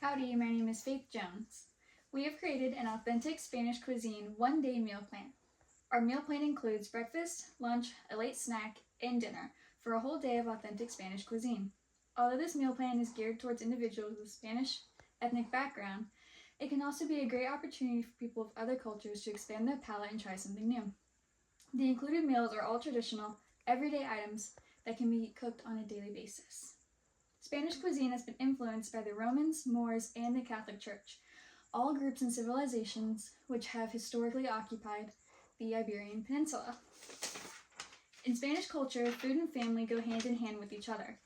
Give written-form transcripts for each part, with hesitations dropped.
Howdy, my name is Faith Jones. We have created an authentic Spanish cuisine one-day meal plan. Our meal plan includes breakfast, lunch, a late snack, and dinner for a whole day of authentic Spanish cuisine. Although this meal plan is geared towards individuals with Spanish ethnic background, it can also be a great opportunity for people of other cultures to expand their palate and try something new. The included meals are all traditional, everyday items that can be cooked on a daily basis. Spanish cuisine has been influenced by the Romans, Moors, and the Catholic Church, all groups and civilizations which have historically occupied the Iberian Peninsula. In Spanish culture, food and family go hand in hand with each other,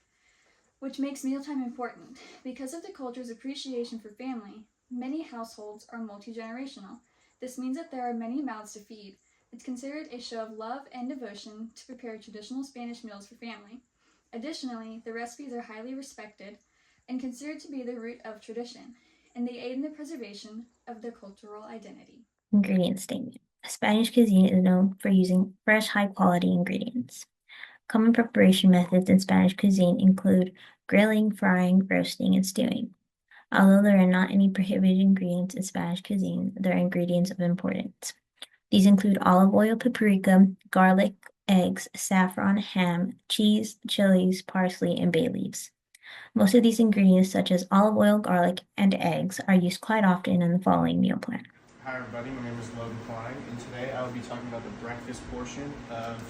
which makes mealtime important. Because of the culture's appreciation for family, many households are multi-generational. This means that there are many mouths to feed. It's considered a show of love and devotion to prepare traditional Spanish meals for family. Additionally, the recipes are highly respected and considered to be the root of tradition, and they aid in the preservation of their cultural identity. Ingredient statement. Spanish cuisine is known for using fresh, high-quality ingredients. Common preparation methods in Spanish cuisine include grilling, frying, roasting, and stewing. Although there are not any prohibited ingredients in Spanish cuisine, there are ingredients of importance. These include olive oil, paprika, garlic, eggs, saffron, ham, cheese, chilies, parsley, and bay leaves. Most of these ingredients, such as olive oil, garlic, and eggs, are used quite often in the following meal plan. Hi everybody, my name is Logan Klein, and today I will be talking about the breakfast portion of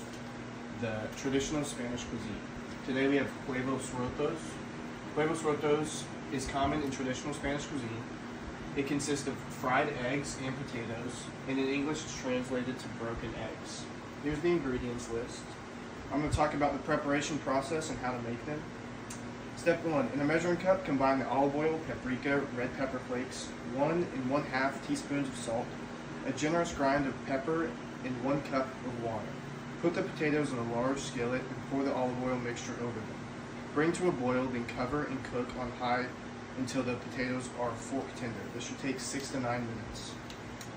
the traditional Spanish cuisine. Today we have huevos rotos. Huevos rotos is common in traditional Spanish cuisine. It consists of fried eggs and potatoes, and in English it's translated to broken eggs. Here's the ingredients list. I'm going to talk about the preparation process and how to make them. Step 1. In a measuring cup, combine the olive oil, paprika, red pepper flakes, 1 1/2 teaspoons of salt, a generous grind of pepper, and 1 cup of water. Put the potatoes in a large skillet and pour the olive oil mixture over them. Bring to a boil, then cover and cook on high until the potatoes are fork tender. This should take 6 to 9 minutes.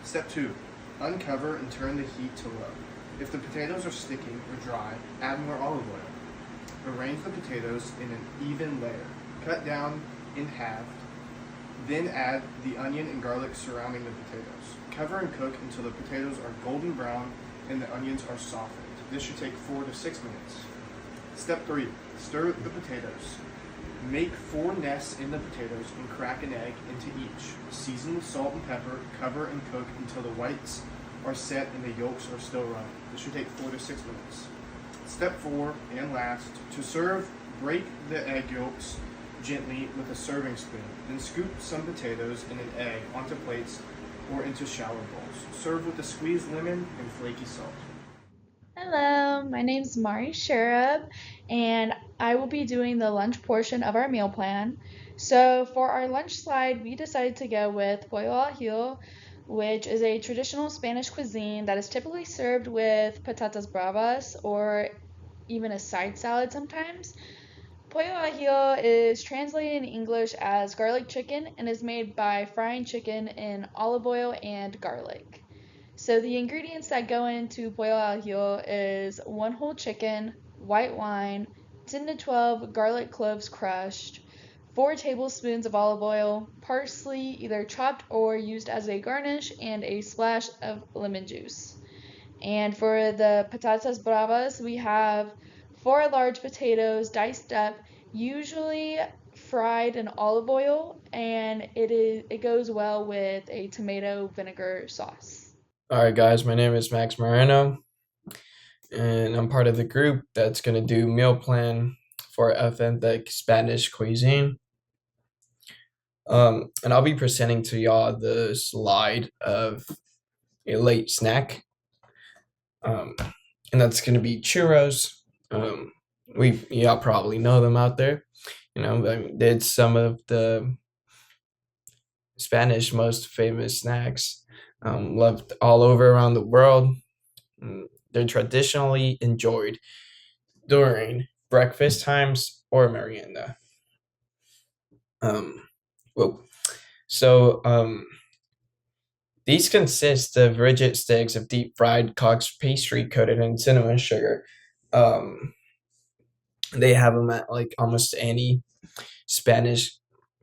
Step 2. Uncover and turn the heat to low. If the potatoes are sticking or dry, add more olive oil. Arrange the potatoes in an even layer. Cut down in half. Then add the onion and garlic surrounding the potatoes. Cover and cook until the potatoes are golden brown and the onions are softened. This should take 4 to 6 minutes. Step 3. Stir the potatoes. Make 4 nests in the potatoes and crack an egg into each. Season with salt and pepper. Cover and cook until the whites are set and the yolks are still running. This should take 4 to 6 minutes. Step 4 and last, to serve, break the egg yolks gently with a serving spoon. Then scoop some potatoes and an egg onto plates or into shallow bowls. Serve with a squeezed lemon and flaky salt. Hello, my name's Mari Sharab, and I will be doing the lunch portion of our meal plan. So for our lunch slide, we decided to go with pollo al ajillo, which is a traditional Spanish cuisine that is typically served with patatas bravas or even a side salad sometimes. Pollo al ajillo is translated in English as garlic chicken and is made by frying chicken in olive oil and garlic. So the ingredients that go into pollo al ajillo is 1 whole chicken, white wine, 10 to 12 garlic cloves crushed, 4 tablespoons of olive oil, parsley either chopped or used as a garnish, and a splash of lemon juice. And for the patatas bravas, we have 4 large potatoes diced up, usually fried in olive oil, and it goes well with a tomato vinegar sauce. All right, guys, my name is Max Moreno, and I'm part of the group that's going to do meal plan for authentic Spanish cuisine. And I'll be presenting to y'all the slide of a late snack, um, and that's going to be churros. Y'all probably know them out there. It's some of the Spanish most famous snacks, loved all over around the world. They're traditionally enjoyed during breakfast times or merienda. Um, well, so these consist of rigid sticks of deep fried Cox pastry coated in cinnamon sugar. Um, they have them at like almost any Spanish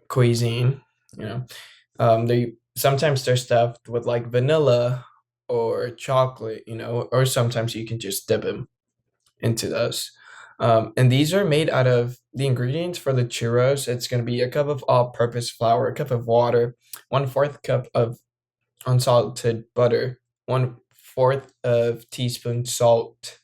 cuisine. They sometimes they're stuffed with like vanilla or chocolate, or sometimes you can just dip them into those. And these are made out of the ingredients for the churros. It's going to be a cup of all-purpose flour, a cup of water, 1/4 cup of unsalted butter, 1/4 of teaspoon salt,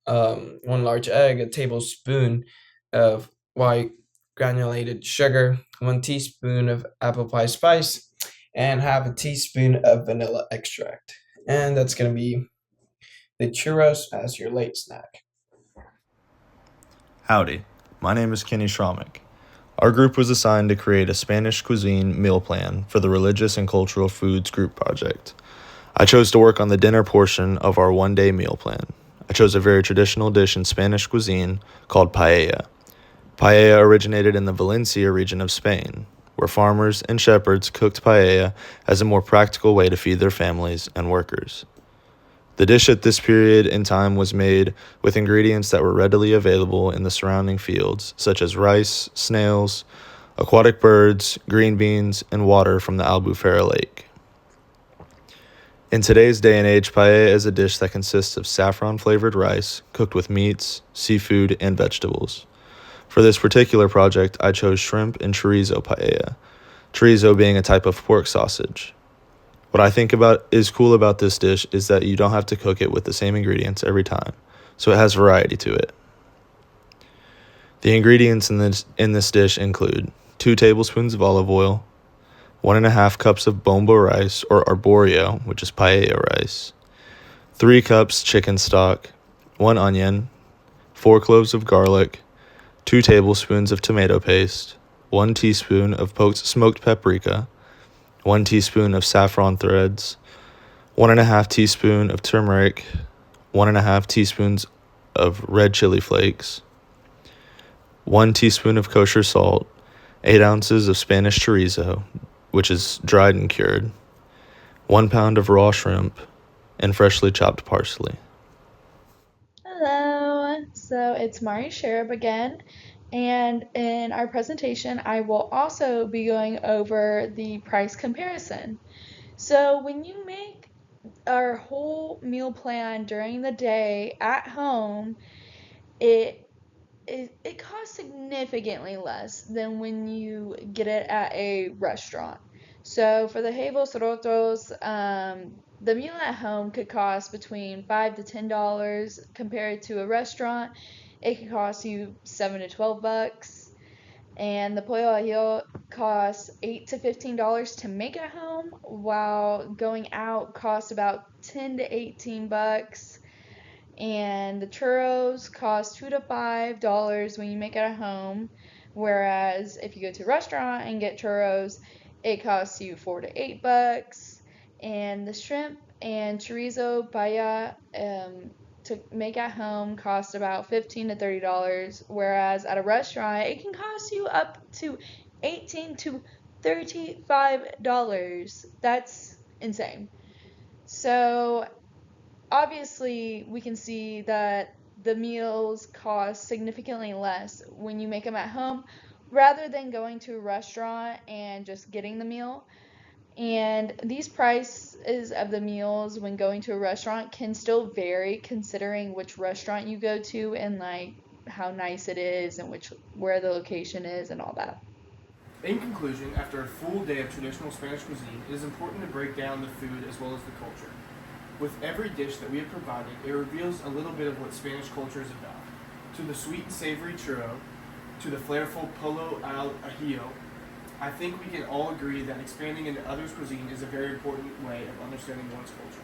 1 large egg, a tablespoon of white granulated sugar, 1 teaspoon of apple pie spice, and half a teaspoon of vanilla extract. And that's going to be the churros as your late snack. Howdy, my name is Kenny Schromick. Our group was assigned to create a Spanish cuisine meal plan for the Religious and Cultural Foods Group project. I chose to work on the dinner portion of our one-day meal plan. I chose a very traditional dish in Spanish cuisine called paella. Paella originated in the Valencia region of Spain, where farmers and shepherds cooked paella as a more practical way to feed their families and workers. The dish at this period in time was made with ingredients that were readily available in the surrounding fields, such as rice, snails, aquatic birds, green beans, and water from the Albufera Lake. In today's day and age, paella is a dish that consists of saffron-flavored rice cooked with meats, seafood, and vegetables. For this particular project, I chose shrimp and chorizo paella, chorizo being a type of pork sausage. What I think is cool about this dish is that you don't have to cook it with the same ingredients every time, so it has variety to it. The ingredients in this dish include 2 tablespoons of olive oil, 1.5 cups of bombo rice or arborio, which is paella rice, 3 cups chicken stock, 1 onion, 4 cloves of garlic, 2 tablespoons of tomato paste, 1 teaspoon of smoked paprika, 1 teaspoon of saffron threads, 1.5 teaspoon of turmeric, 1.5 teaspoons of red chili flakes, 1 teaspoon of kosher salt, 8 ounces of Spanish chorizo, which is dried and cured, 1 pound of raw shrimp, and freshly chopped parsley. Hello, so it's Mari Sharab again, and in our presentation I will also be going over the price comparison. So when you make our whole meal plan during the day at home, it costs significantly less than when you get it at a restaurant. So for the huevos rotos, the meal at home could cost between $5 to $10 compared to a restaurant. It could cost you $7 to $12, and the pollo ajillo costs $8 to $15 to make at home, while going out costs about $10 to $18. And the churros cost $2 to $5 when you make it at home, whereas if you go to a restaurant and get churros, it costs you $4 to $8. And the shrimp and chorizo paella to make at home cost about $15 to $30, whereas at a restaurant it can cost you up to $18 to $35. That's insane. So obviously we can see that the meals cost significantly less when you make them at home rather than going to a restaurant and just getting the meal. And these prices of the meals when going to a restaurant can still vary considering which restaurant you go to and like how nice it is and where the location is and all that. In conclusion, after a full day of traditional Spanish cuisine, it is important to break down the food as well as the culture. With every dish that we have provided, it reveals a little bit of what Spanish culture is about. To the sweet and savory churro, to the flavorful pollo al ajillo, I think we can all agree that expanding into others' cuisine is a very important way of understanding one's culture.